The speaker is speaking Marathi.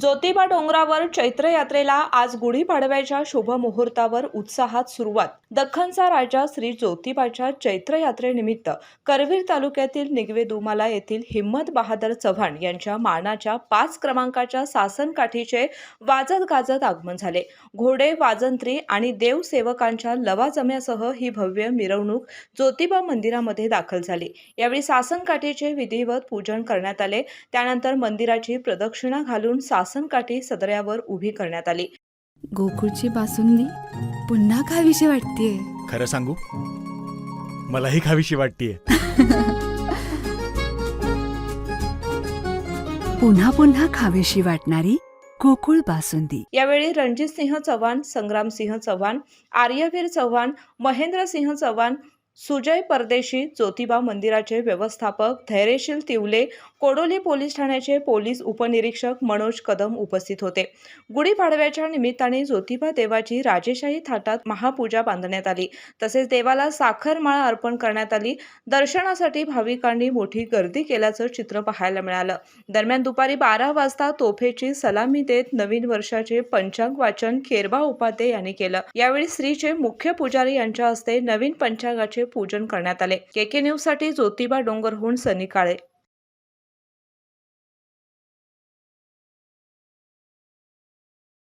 ज्योतिबा डोंगरावर चैत्र यात्रेला आज गुढीपाडव्याच्या शुभ मुहूर्तावर उत्साहात सुरुवात। दख्खनचा राजा श्री ज्योतिबाच्या चैत्र यात्रेनिमित्त करवीर तालुक्यातील निगवे दुमाला येथील हिम्मत बहादर चव्हाण यांच्या मानाच्या 5 क्रमांकाच्या सासन काठीचे वाजत गाजत आगमन झाले। घोडे, वाजंत्री आणि देवसेवकांच्या लवाजम्यासह ही भव्य मिरवणूक ज्योतिबा मंदिरामध्ये दाखल झाली। यावेळी सासन काठीचे विधिवत पूजन करण्यात आले। त्यानंतर मंदिराची प्रदक्षिणा घालून सासन काठी सदऱ्यावर उभी करण्यात आली। गोकुळची बासुंदी पुन्हा खावीशी वाटतेय। खरं सांगू, मलाही खावीशी वाटतेय। पुन्हा पुन्हा खावीशी वाटणारी गोकुळ बासुंदी। यावेळी रणजितसिंह चव्हाण, संग्रामसिंह चव्हाण, आर्यवीर चव्हाण, महेंद्रसिंह चव्हाण, सुजय परदेशी, ज्योतिबा मंदिराचे व्यवस्थापक धैर्यशील तिवले, कोडोली पोलीस ठाण्याचे पोलीस उपनिरीक्षक मनोज कदम उपस्थित होते। गुढीपाडव्याच्या निमित्ताने ज्योतिबा देवाची राजेशाही थाटात महापूजा बांधण्यात आली। तसेच देवाला साखरमाळ अर्पण करण्यात आली। दर्शनासाठी भाविकांनी मोठी गर्दी केल्याचं चित्र पाहायला मिळालं। दरम्यान दुपारी 12 वाजता तोफेची सलामी देत नवीन वर्षाचे पंचांग वाचन खेरबा उपाध्ये यांनी केलं। यावेळी श्रीचे मुख्य पुजारी यांच्या हस्ते नवीन पंचांगाचे पूजन करण्यात आले। KK न्यूज साठी ज्योतिबा डोंगरहून सनी काळे।